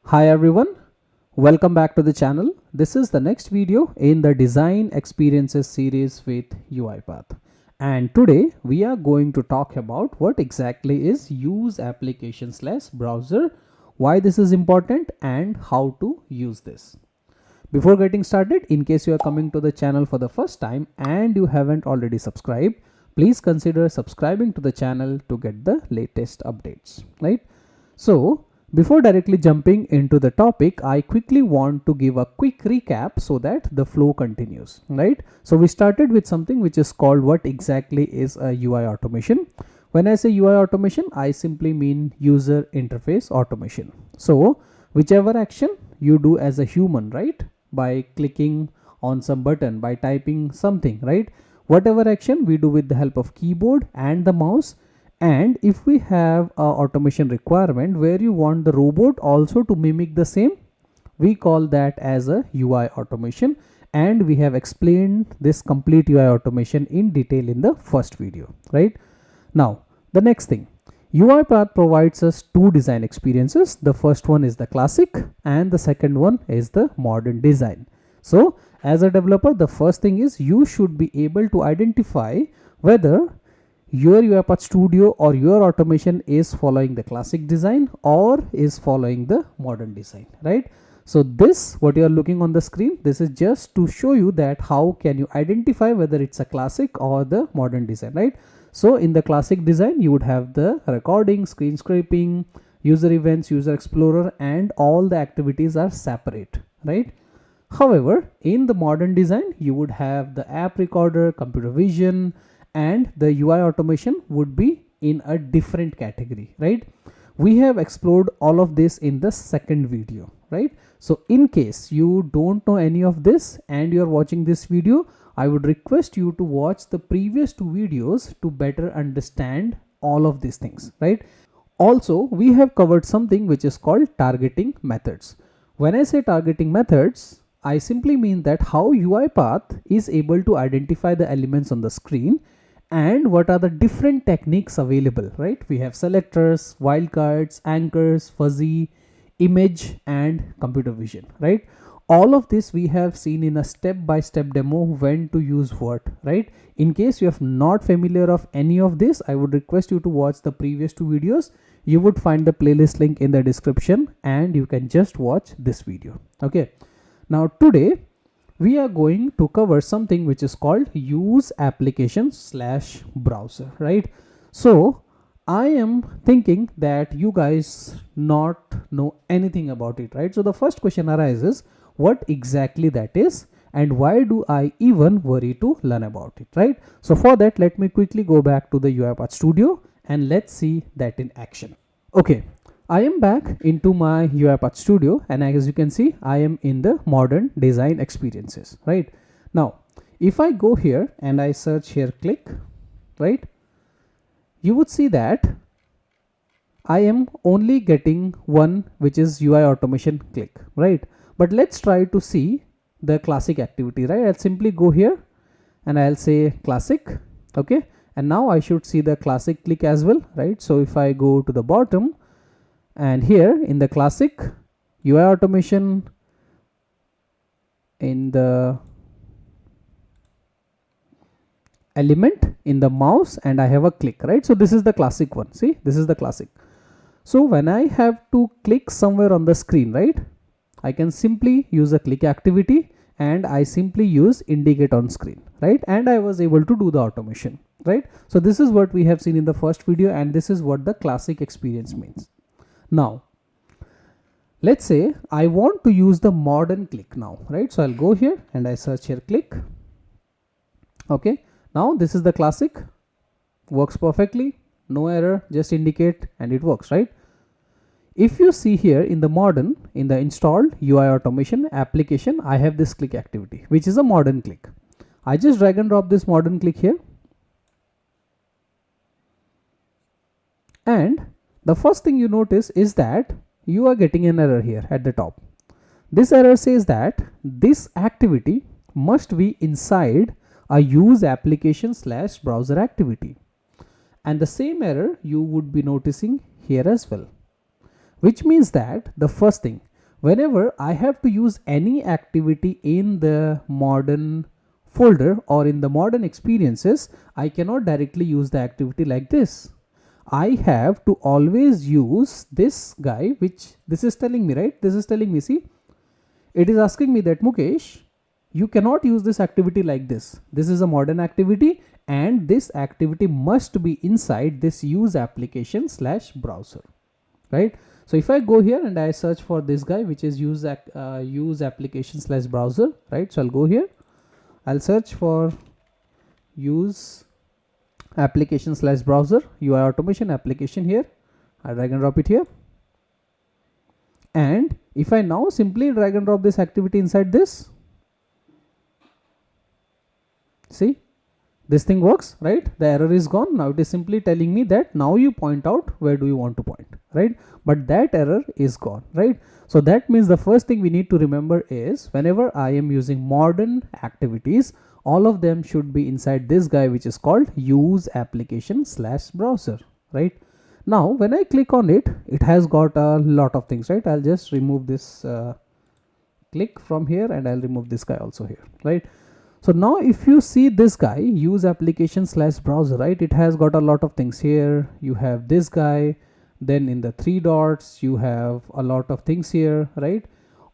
Hi everyone, welcome back to the channel. This is the next video in the design experiences series with UiPath. And today we are going to talk about what exactly is use application/browser, why this is important and how to use this. Before getting started, in case you are coming to the channel for the first time and you haven't already subscribed, please consider subscribing to the channel to get the latest updates, right? So before directly jumping into the topic, I quickly want to give a quick recap so that the flow continues, right? So we started with something which is called what exactly is a UI automation. When I say UI automation, I simply mean user interface automation. So whichever action you do as a human, right? By clicking on some button, by typing something, right? Whatever action we do with the help of keyboard and the mouse. And if we have a automation requirement where you want the robot also to mimic the same, we call that as a UI automation. And we have explained this complete UI automation in detail in the first video, right? Now, the next thing, UiPath provides us two design experiences. The first one is the classic and the second one is the modern design. So as a developer, the first thing is you should be able to identify whether your UiPath Studio or your automation is following the classic design or is following the modern design, right? So this, what you are looking on the screen, this is just to show you that how can you identify whether it's a classic or the modern design, right? So in the classic design, you would have the recording, screen scraping, user events, user explorer, and all the activities are separate, right? However, in the modern design, you would have the app recorder, computer vision, and the UI automation would be in a different category, right? We have explored all of this in the second video, right? So in case you don't know any of this and you're watching this video, I would request you to watch the previous two videos to better understand all of these things, right? Also, we have covered something which is called targeting methods. When I say targeting methods, I simply mean that how UiPath is able to identify the elements on the screen and what are the different techniques available, right? We have selectors, wildcards, anchors, fuzzy, image, and computer vision, right? All of this we have seen in a step-by-step demo when to use what, right? In case you are not familiar of any of this, I would request you to watch the previous two videos. You would find the playlist link in the description and you can just watch this video, okay? Now today, we are going to cover something which is called use application/browser, right? So I am thinking that you guys not know anything about it, right? So the first question arises, what exactly that is and why do I even worry to learn about it, right? So for that, let me quickly go back to the UiPath Studio and let's see that in action. Okay. I am back into my UiPath Studio and as you can see, I am in the modern design experiences, right? Now, if I go here and I search here click, right? You would see that I am only getting one which is UI automation click, right? But let's try to see the classic activity, right? I'll simply go here and I'll say classic, okay? And now I should see the classic click as well, right? So if I go to the bottom, and here in the classic UI automation in the element in the mouse and I have a click, right? So this is the classic one. See, this is the classic. So when I have to click somewhere on the screen, right? I can simply use a click activity and I simply use indicate on screen, right? And I was able to do the automation, right? So this is what we have seen in the first video and this is what the classic experience means. Now, let's say I want to use the modern click now, right? So I'll go here and I search here click. Okay. Now this is the classic, works perfectly, no error, just indicate and it works, right? If you see here in the modern, in the installed UI automation application, I have this click activity, which is a modern click. I just drag and drop this modern click here. And the first thing you notice is that you are getting an error here at the top. This error says that this activity must be inside a use application slash browser activity. And the same error you would be noticing here as well, which means that the first thing, whenever I have to use any activity in the modern folder or in the modern experiences, I cannot directly use the activity like this. I have to always use this guy, which this is telling me, right? This is telling me, see, it is asking me that Mukesh, you cannot use this activity like this. This is a modern activity and this activity must be inside this use application slash browser, right? So if I go here and I search for this guy, which is use application slash browser, right? So I'll go here, I'll search for use application slash browser, UI automation application here. I drag and drop it here. And if I now simply drag and drop this activity inside this, see, this thing works, right? The error is gone. Now it is simply telling me that now you point out where do you want to point, right? But that error is gone, right? So that means the first thing we need to remember is whenever I am using modern activities, all of them should be inside this guy, which is called use application slash browser, right? Now when I click on it, it has got a lot of things, right? I'll just remove this click from here and I'll remove this guy also here, right? So now if you see this guy, use application slash browser, right? It has got a lot of things here. You have this guy, then in the 3 dots, you have a lot of things here, right?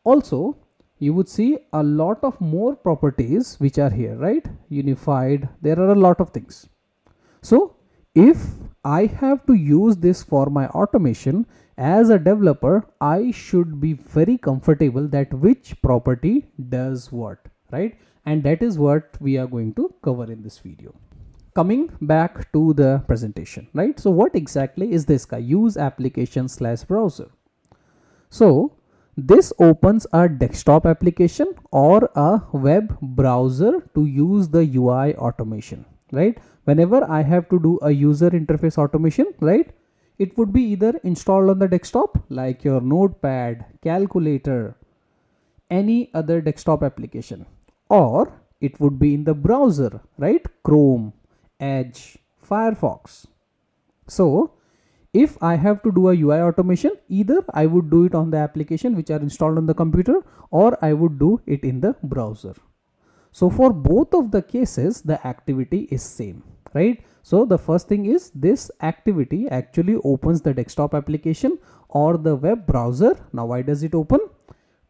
Also, you would see a lot of more properties which are here, right? Unified, there are a lot of things. So if I have to use this for my automation as a developer, I should be very comfortable that which property does what, right? And that is what we are going to cover in this video. Coming back to the presentation, right? So what exactly is this guy? Use application slash browser. So this opens a desktop application or a web browser to use the UI automation, right? Whenever I have to do a user interface automation, right? It would be either installed on the desktop like your notepad, calculator, any other desktop application, or it would be in the browser, right? Chrome, Edge, Firefox. So if I have to do a UI automation, either I would do it on the application which are installed on the computer, or I would do it in the browser. So for both of the cases, the activity is same, right? So the first thing is this activity actually opens the desktop application or the web browser. Now why does it open?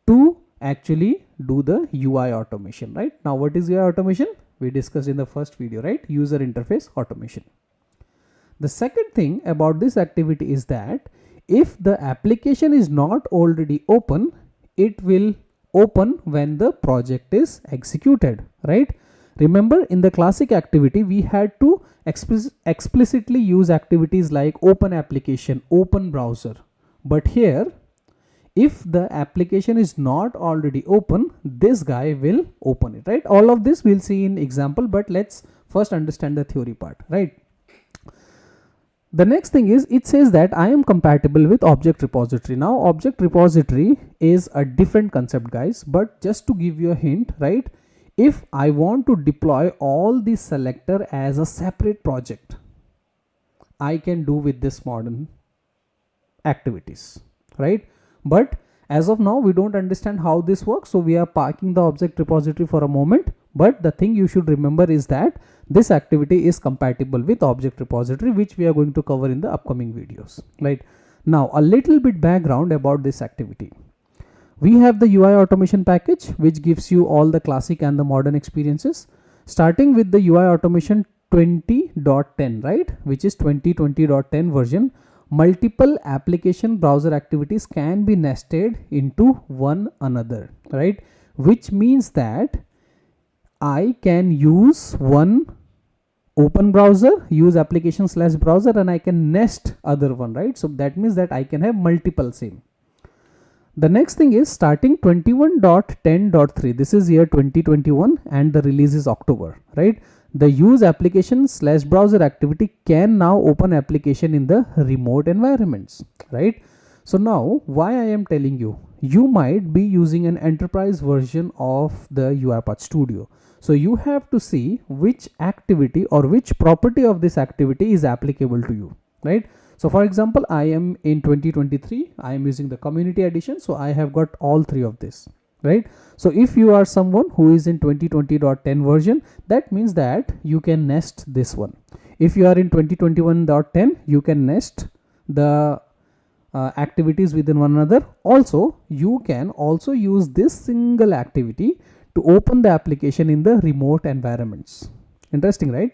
To actually do the UI automation, right? Now what is UI automation? We discussed in the first video, right? User interface automation. The second thing about this activity is that if the application is not already open, it will open when the project is executed, right? Remember in the classic activity, we had to explicitly use activities like open application, open browser. But here, if the application is not already open, this guy will open it, right? All of this we'll see in example, but let's first understand the theory part, right? The next thing is it says that I am compatible with object repository. Now object repository is a different concept, guys, but just to give you a hint, right? If I want to deploy all the selector as a separate project, I can do with this modern activities, right? But as of now, we don't understand how this works. So we are parking the object repository for a moment. But the thing you should remember is that this activity is compatible with object repository, which we are going to cover in the upcoming videos, right? Now, a little bit background about this activity. We have the UI automation package, which gives you all the classic and the modern experiences, starting with the UI automation 20.10, right? Which is 2020.10 version. Multiple application browser activities can be nested into one another, right? Which means that I can use one open browser, use application slash browser, and I can nest other one, right? So that means that I can have multiple same. The next thing is starting 21.10.3. This is year 2021 and the release is October, right? The use application slash browser activity can now open application in the remote environments, right? So now why I am telling you, you might be using an enterprise version of the UiPath Studio. So you have to see which activity or which property of this activity is applicable to you, right? So for example, I am in 2023, I am using the community edition, so I have got all three of this, right? So if you are someone who is in 2020.10 version, that means that you can nest this one. If you are in 2021.10, you can nest the activities within one another. Also, you can also use this single activity to open the application in the remote environments. Interesting, right?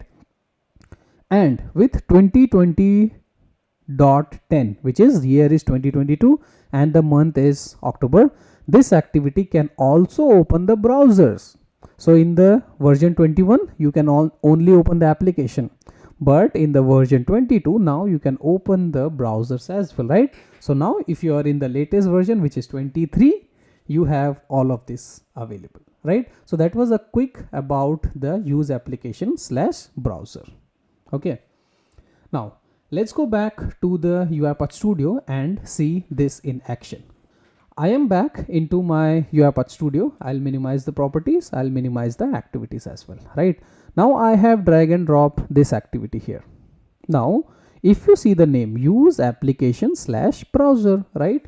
And with 2020.10, which is year is 2022 and the month is October, this activity can also open the browsers. So in the version 21, you can only open the application, but in the version 22, now you can open the browsers as well, right? So now if you are in the latest version, which is 23, you have all of this available, right? So that was a quick about the use application / browser. Okay. Now let's go back to the UiPath Studio and see this in action. I am back into my UiPath Studio. I'll minimize the properties. I'll minimize the activities as well, right? Now I have drag and drop this activity here. Now, if you see the name use application / browser, right?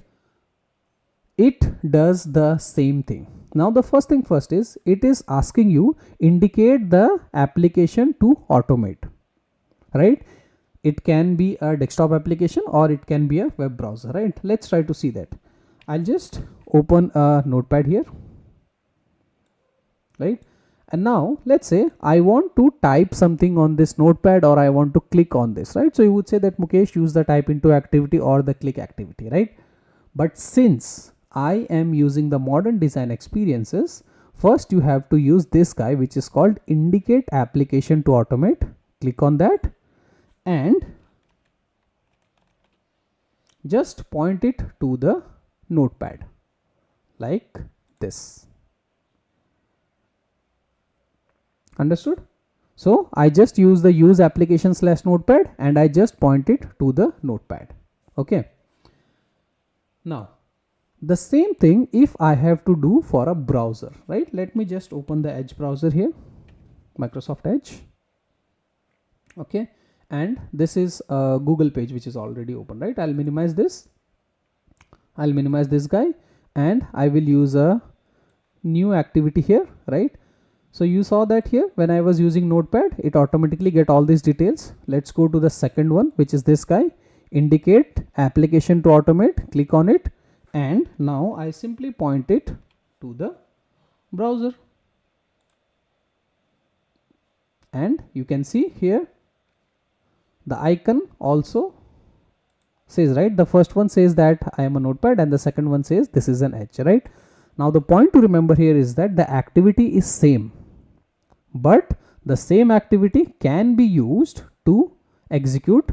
It does the same thing. Now the first thing first is it is asking you indicate the application to automate, right? It can be a desktop application or it can be a web browser, right? Let's try to see that. I'll just open a notepad here, right? And now let's say I want to type something on this notepad or I want to click on this, right? So you would say that Mukesh, use the type into activity or the click activity, right? But since I am using the modern design experiences, first you have to use this guy, which is called indicate application to automate. Click on that and just point it to the notepad like this. Understood? So I just use the use application / notepad and I just point it to the notepad. Okay. Now the same thing if I have to do for a browser, right? Let me just open the Edge browser here, Microsoft Edge. Okay. And this is a Google page which is already open, right? I'll minimize this. I'll minimize this guy and I will use a new activity here, right? So you saw that here when I was using notepad, it automatically get all these details. Let's go to the second one, which is this guy, indicate application to automate. Click on it and now I simply point it to the browser. And you can see here the icon also says, right? The first one says that I am a notepad and the second one says this is an Edge, right? Now the point to remember here is that the activity is same, but the same activity can be used to execute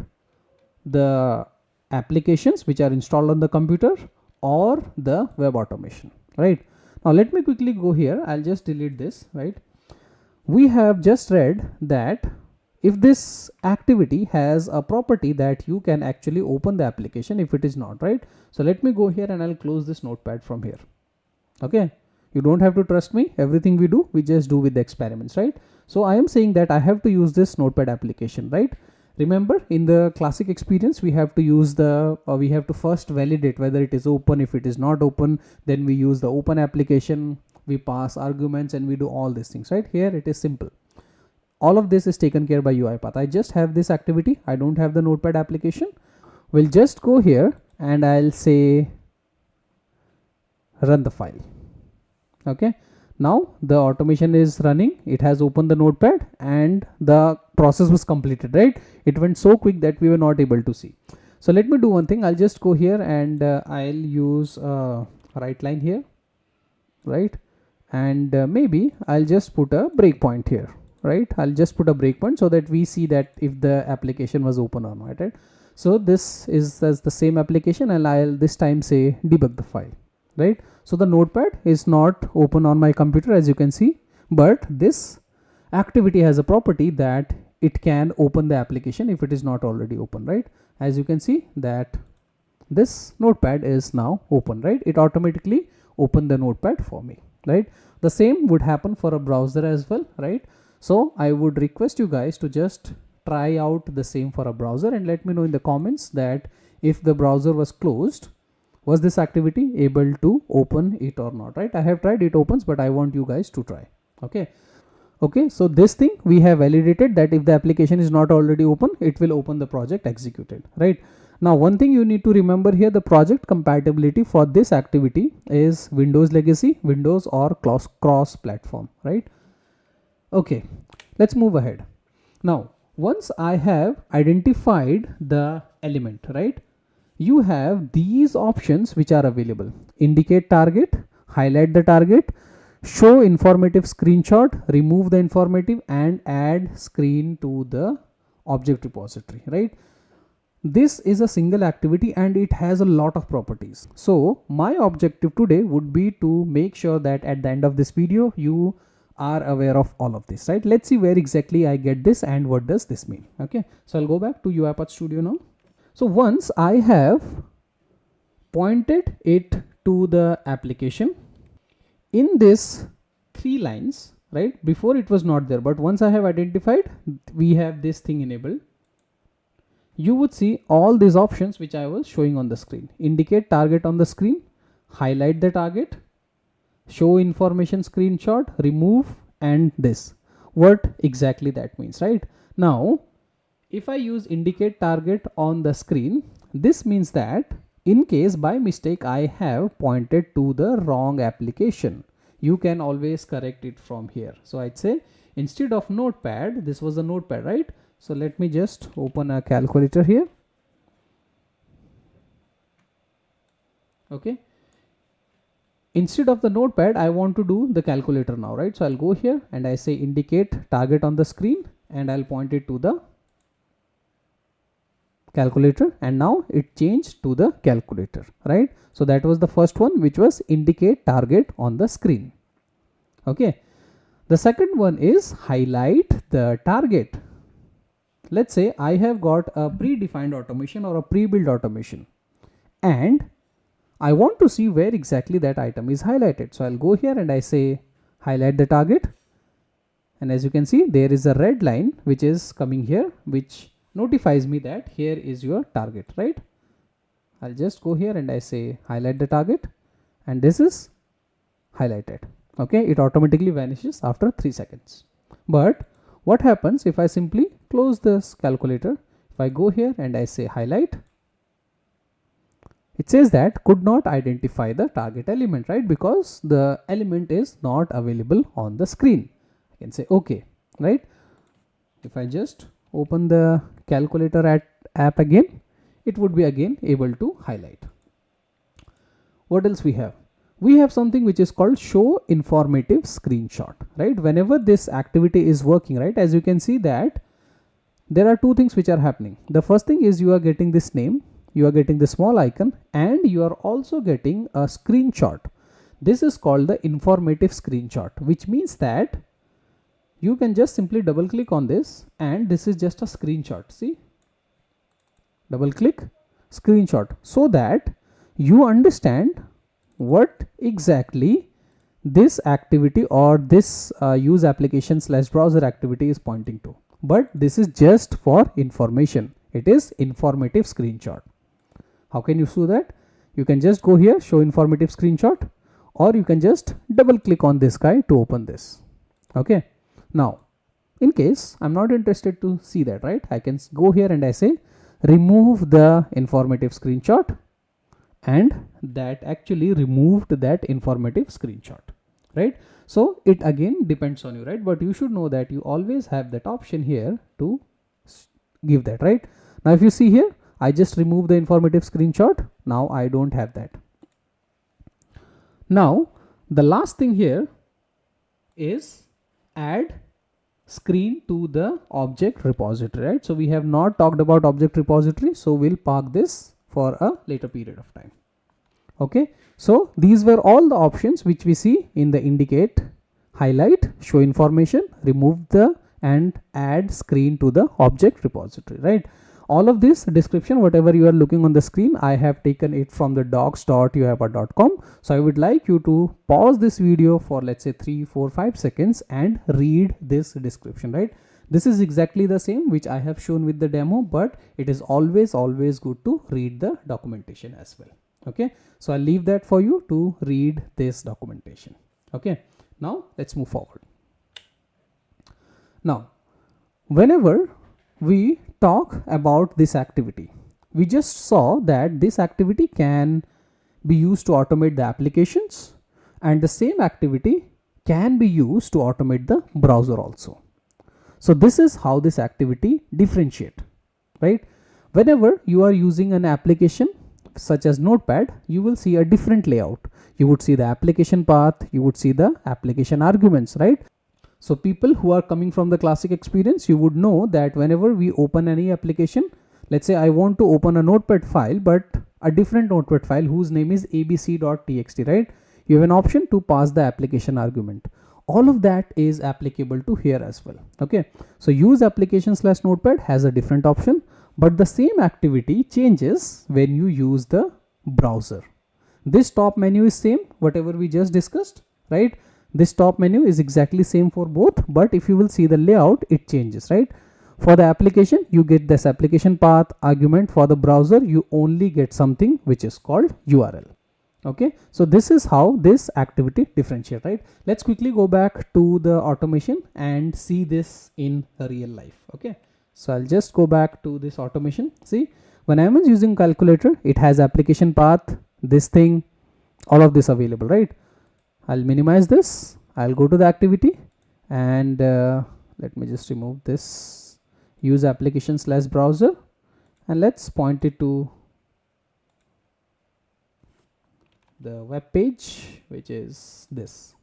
the applications which are installed on the computer or the web automation, right? Now let me quickly go here. I'll just delete this, right? We have just read that if this activity has a property that you can actually open the application if it is not, right? So let me go here and I'll close this notepad from here. Okay. You don't have to trust me. Everything we do, we just do with the experiments, right? So I am saying that I have to use this notepad application, right? Remember in the classic experience, we have to use we have to first validate whether it is open. If it is not open, then we use the open application, we pass arguments and we do all these things, right? Here it is simple. All of this is taken care by UiPath. I just have this activity. I don't have the notepad application. We'll just go here and I'll say run the file. Okay. Now the automation is running. It has opened the notepad and the process was completed, right? It went so quick that we were not able to see. So let me do one thing. I'll just go here and I'll use a right line here, right? And maybe I'll just put a breakpoint here, right? I'll just put a breakpoint so that we see that if the application was open or not, right? So this is as the same application and I'll this time say debug the file, right? So the notepad is not open on my computer as you can see, but this activity has a property that it can open the application if it is not already open, right? As you can see that this notepad is now open, right? It automatically opened the notepad for me. right? The same would happen for a browser as well, right? So I would request you guys to just try out the same for a browser and let me know in the comments that if the browser was closed, was this activity able to open it or not, right? I have tried, it opens, but I want you guys to try. Okay, so this thing we have validated that if the application is not already open, it will open the project executed, right? Now one thing you need to remember here, the project compatibility for this activity is Windows legacy, Windows or cross platform, right? Okay, let's move ahead. Now once I have identified the element, right, you have these options which are available: indicate target, highlight the target, show informative screenshot, remove the informative, and add screen to the object repository, right? This is a single activity and it has a lot of properties. So my objective today would be to make sure that at the end of this video you are aware of all of this, right? Let's see where exactly I get this and what does this mean. Okay, so I'll go back to UiPath Studio now. So once I have pointed it to the application, in this 3 lines, right, before it was not there, but once I have identified, we have this thing enabled. You would see all these options which I was showing on the screen: indicate target on the screen, highlight the target, show information screenshot, remove, and this. What exactly that means, right? Now if I use indicate target on the screen, this means that in case by mistake I have pointed to the wrong application, you can always correct it from here. So I'd say instead of notepad, this was a notepad, right? So let me just open a calculator here. Okay, instead of the notepad, I want to do the calculator now, right? So I'll go here and I say indicate target on the screen and I'll point it to the calculator, and now it changed to the calculator, right? So that was the first one, which was indicate target on the screen. Okay, the second one is highlight the target. Let's say I have got a predefined automation or a pre-built automation and I want to see where exactly that item is highlighted. So I'll go here and I say highlight the target, and as you can see there is a red line which is coming here, which notifies me that here is your target, right? I'll just go here and I say highlight the target, and this is highlighted. Okay, it automatically vanishes after 3 seconds. But what happens if I simply close this calculator? If I go here and I say highlight, it says that could not identify the target element, right? Because the element is not available on the screen. I can say okay, right? If I just open the calculator app again, it would be again able to highlight. What else we have? We have something which is called show informative screenshot, right? Whenever this activity is working, right, as you can see that there are 2 things which are happening. The first thing is you are getting this name, you are getting the small icon, and you are also getting a screenshot. This is called the informative screenshot, which means that you can just simply double click on this and this is just a screenshot. See, double click, screenshot, so that you understand what exactly this activity or this use application / browser activity is pointing to. But this is just for information. It is informative screenshot. How can you do that? You can just go here, show informative screenshot, or you can just double click on this guy to open this. Okay, now in case I'm not interested to see that, right, I can go here and I say remove the informative screenshot, and that actually removed that informative screenshot, right? So it again depends on you, right? But you should know that you always have that option here to give that, right? Now if you see here, I just remove the informative screenshot. Now I don't have that. Now the last thing here is add screen to the object repository, right? So we have not talked about object repository, so we'll park this for a later period of time. Okay, so these were all the options which we see in the indicate, highlight, show information, remove the, and add screen to the object repository, right? all of this description, whatever you are looking on the screen, I have taken it from the docs.uipath.com. So I would like you to pause this video for, let's say, 3, 4, 5 seconds and read this description, right? This is exactly the same which I have shown with the demo, but it is always good to read the documentation as well. Okay, so I'll leave that for you to read this documentation. Okay, now let's move forward. Now, whenever we talk about this activity, we just saw that this activity can be used to automate the applications, and the same activity can be used to automate the browser also. So this is how this activity differentiate, right? Whenever you are using an application such as Notepad, you will see a different layout. You would see the application path, you would see the application arguments, right? So people who are coming from the classic experience, you would know that whenever we open any application, let's say I want to open a Notepad file, but a different Notepad file whose name is abc.txt, right? You have an option to pass the application argument. All of that is applicable to here as well. Okay, so use application/notepad has a different option, but the same activity changes when you use the browser. This top menu is same, whatever we just discussed, right? This top menu is exactly same for both, but if you will see the layout, it changes, right? For the application, you get this application path argument. For the browser, you only get something which is called URL. Okay, so this is how this activity differentiate, right? Let's quickly go back to the automation and see this in real life. Okay, so I'll just go back to this automation. See, when I'm using calculator, it has application path, this thing, all of this available, right? I'll minimize this. I'll go to the activity and let me just remove this. Use application/browser, and let's point it to the web page, which is this.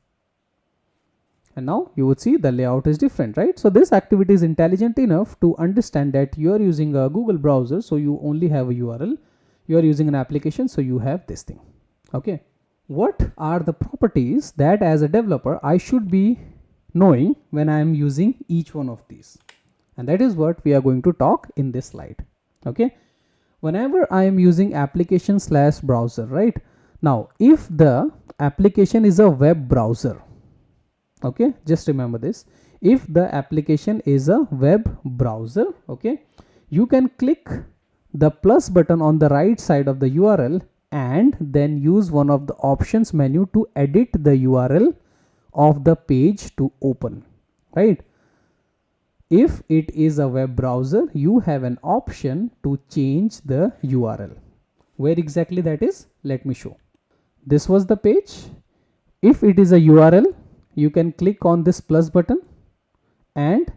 And now you would see the layout is different, right? So this activity is intelligent enough to understand that you are using a Google browser, so you only have a URL. You are using an application, so you have this thing. Okay, what are the properties that as a developer I should be knowing when I am using each one of these? And that is what we are going to talk in this slide. Okay, whenever I am using application/browser, right? Now, if the application is a web browser, okay, just remember this. If the application is a web browser, okay, you can click the plus button on the right side of the URL and then use one of the options menu to edit the URL of the page to open, right? If it is a web browser, you have an option to change the URL. Where exactly that is? Let me show. This was the page. If it is a URL, you can click on this plus button and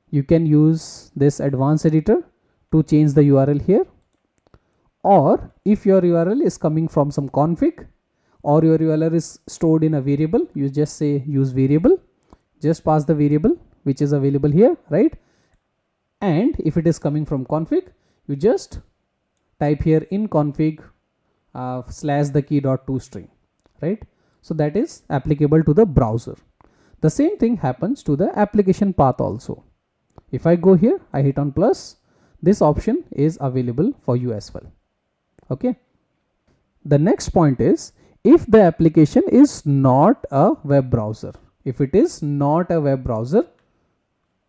you can use this advanced editor to change the URL here. Or if your URL is coming from some config or your URL is stored in a variable, you just say use variable, just pass the variable which is available here, right? And if it is coming from config, you just type here in config / the key .toString, right? So that is applicable to the browser. The same thing happens to the application path also. If I go here, I hit on plus, this option is available for you as well. Okay. The next point is, if the application is not a web browser. If it is not a web browser,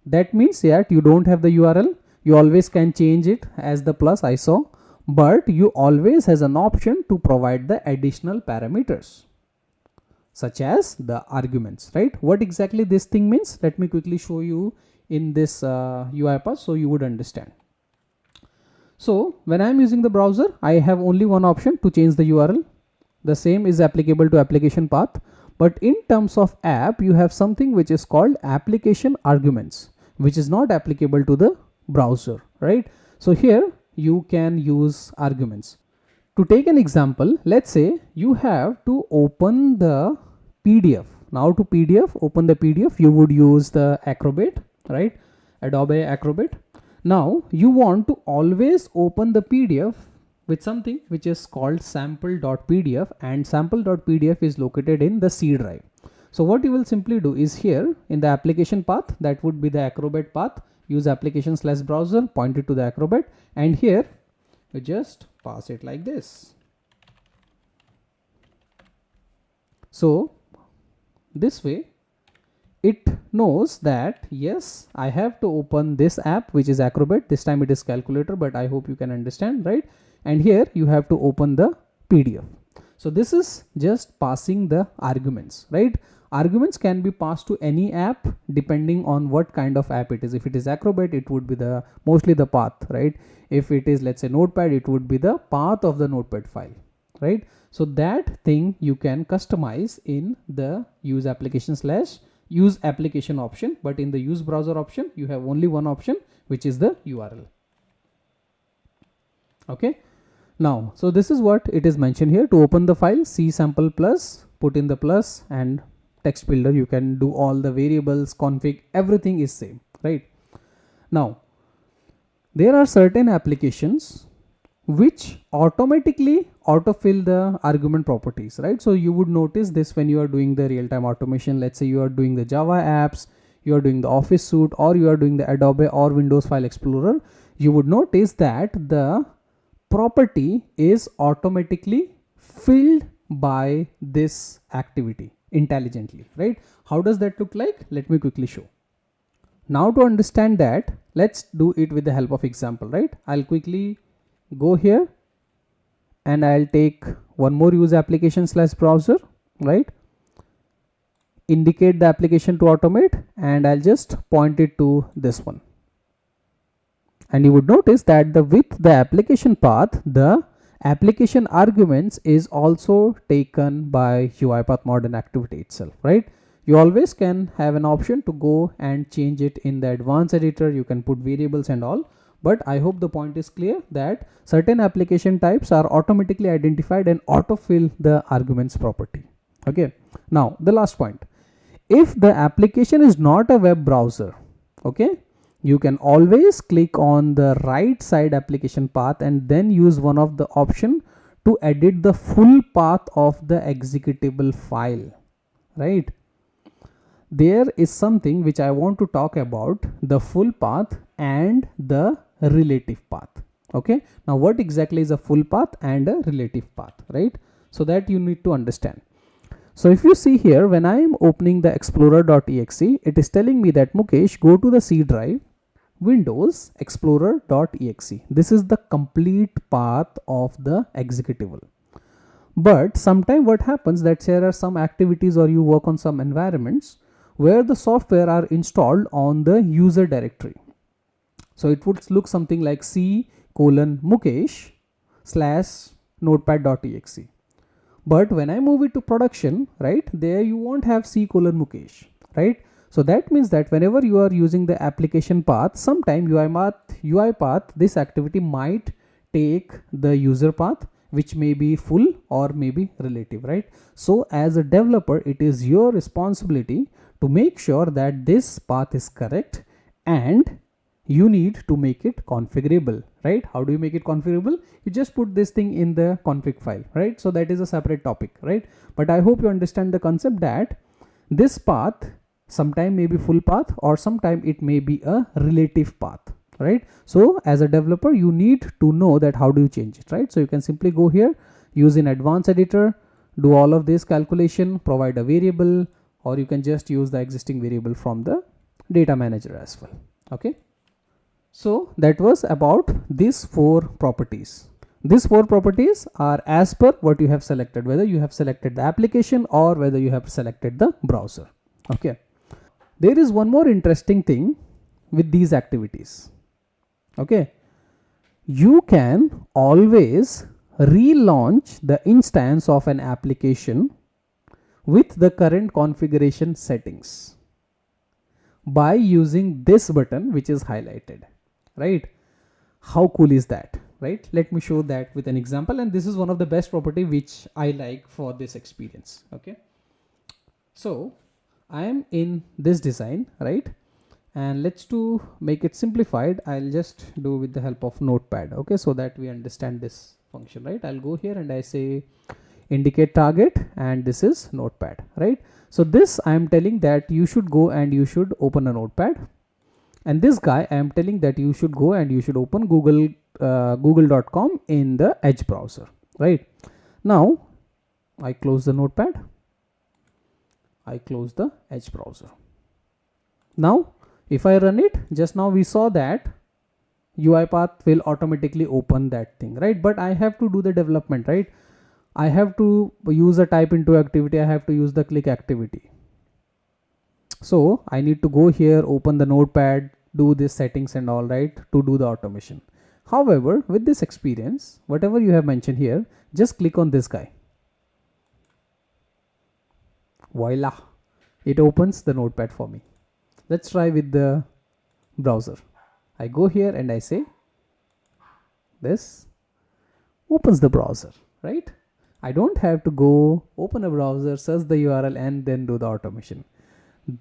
that means that you don't have the URL. You always can change it as the plus I saw, but you always has an option to provide the additional parameters such as the arguments, right? What exactly this thing means, let me quickly show you in this UiPath so you would understand. So when I'm using the browser, I have only one option to change the URL. The same is applicable to application path, but in terms of app, you have something which is called application arguments, which is not applicable to the browser, right? So here you can use arguments. To take an example, let's say you have to open the PDF. Now to PDF, open the PDF, you would use the Acrobat, right? Adobe Acrobat. Now you want to always open the PDF with something which is called sample.pdf, and sample.pdf is located in the C drive. So what you will simply do is here in the application path, that would be the Acrobat path, use application slash browser, point it to the Acrobat, and here you just pass it like this. So this way it knows that yes, I have to open this app, which is Acrobat. This time it is calculator, but I hope you can understand, right? And here you have to open the PDF. So this is just passing the arguments, right? Arguments can be passed to any app depending on what kind of app it is. If it is Acrobat, it would be the mostly the path, right? If it is, let's say, Notepad, it would be the path of the Notepad file, right? So that thing you can customize in the use application option, but in the use browser option, you have only one option, which is the URL. Okay. Now, so this is what it is mentioned here. To open the file, C sample plus, put in the plus, and text builder, you can do all the variables, config, everything is same, right? Now, there are certain applications which automatically autofill the argument properties, right? So you would notice this when you are doing the real-time automation. Let's say you are doing the Java apps, you are doing the Office suite, or you are doing the Adobe or Windows File Explorer. You would notice that the property is automatically filled by this activity intelligently, right? How does that look like? Let me quickly show. Now to understand that, let's do it with the help of example, right? I'll quickly go here and I'll take one more use application slash browser, right? Indicate the application to automate, and I'll just point it to this one. And you would notice that with the application path, the application arguments is also taken by UiPath modern activity itself, right? You always can have an option to go and change it in the advanced editor. You can put variables and all, but I hope the point is clear that certain application types are automatically identified and autofill the arguments property. Okay. Now the last point, if the application is not a web browser, okay, you can always click on the right side application path and then use one of the option to edit the full path of the executable file, right? There is something which I want to talk about, the full path and the relative path. Okay, now what exactly is a full path and a relative path, right? So that you need to understand. So if you see here, when I am opening the explorer.exe, it is telling me that Mukesh, go to the C drive, Windows explorer.exe. This is the complete path of the executable. But sometimes what happens that there are some activities or you work on some environments where the software are installed on the user directory. So it would look something like C:Mukesh / notepad.exe. But when I move it to production, right, there you won't have C:Mukesh, right? So that means that whenever you are using the application path, sometime UiPath, this activity might take the user path, which may be full or maybe relative, right? So as a developer, it is your responsibility to make sure that this path is correct, and you need to make it configurable, right? How do you make it configurable? You just put this thing in the config file, right? So that is a separate topic, right? But I hope you understand the concept that this path sometime may be full path or sometime it may be a relative path, right? So as a developer, you need to know that how do you change it, right? So you can simply go here, use in advanced editor, do all of this calculation, provide a variable, or you can just use the existing variable from the data manager as well. Okay. So that was about these 4 properties. These 4 properties are as per what you have selected, whether you have selected the application or whether you have selected the browser. Okay. There is one more interesting thing with these activities. Okay. You can always relaunch the instance of an application with the current configuration settings by using this button, which is highlighted, right? How cool is that, right? Let me show that with an example, and this is one of the best property which I like for this experience. Okay, so I am in this design, right? And let's make it simplified. I'll just do with the help of Notepad, okay, so that we understand this function, right? I'll go here and I say indicate target, and this is Notepad, right? So this I am telling that you should go and you should open a Notepad, And this guy, I am telling that you should go and you should open google.com in the Edge browser, right? Now I close the notepad, I close the Edge browser. Now if I run it, just now we saw that UiPath will automatically open that thing, right? But I have to do the development, right? I have to use a type into activity, I have to use the click activity. So I need to go here, open the notepad, do this settings and all, right, to do the automation. However, with this experience, whatever you have mentioned here, just click on this guy. Voila, it opens the notepad for me. Let's try with the browser. I go here and I say this opens the browser, right? I don't have to go open a browser, search the URL and then do the automation.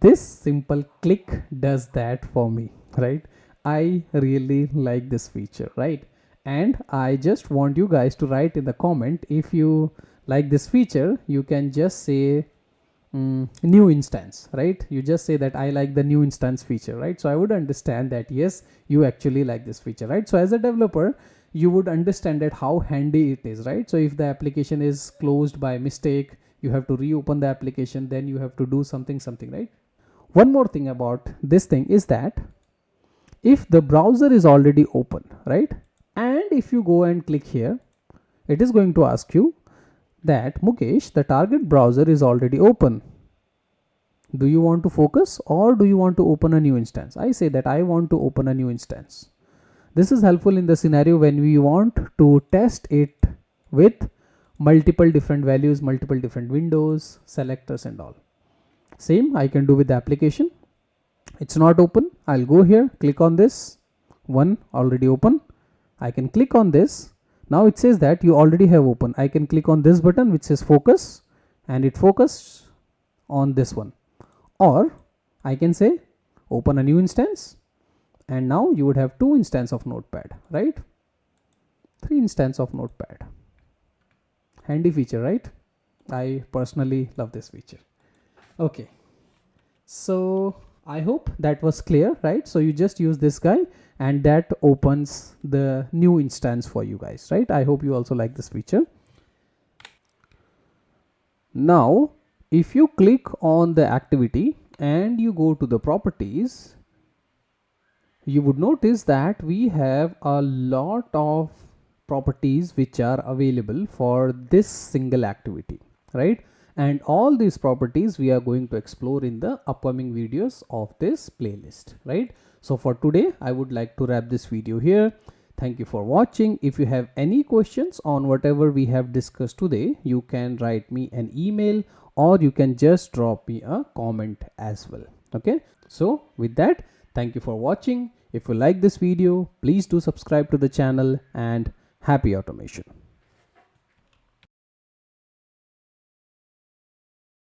This simple click does that for me, right? I really like this feature, right? And I just want you guys to write in the comment if you like this feature. You can just say new instance, right? You just say that I like the new instance feature, right? So I would understand that yes, you actually like this feature, right? So as a developer, you would understand that how handy it is, right? So if the application is closed by mistake, you have to reopen the application, then you have to do something, right? One more thing about this thing is that if the browser is already open, right, and if you go and click here, it is going to ask you that Mukesh, the target browser is already open. Do you want to focus or do you want to open a new instance? I say that I want to open a new instance. This is helpful in the scenario when we want to test it with multiple different values, multiple different windows, selectors and all. Same I can do with the application. It's not open. I'll go here, click on this one, already open. I can click on this. Now it says that you already have open. I can click on this button which says focus and it focused on this one. Or I can say open a new instance and now you would have 2 instances of notepad, right? 3 instances of notepad. Handy feature, right? I personally love this feature. Okay, so I hope that was clear, right? So you just use this guy and that opens the new instance for you guys, right? I hope you also like this feature. Now if you click on the activity and you go to the properties, you would notice that we have a lot of properties which are available for this single activity, right? And all these properties we are going to explore in the upcoming videos of this playlist, right? So for today, I would like to wrap this video here. Thank you for watching. If you have any questions on whatever we have discussed today, you can write me an email or you can just drop me a comment as well. Okay. So with that, thank you for watching. If you like this video, please do subscribe to the channel and happy automation.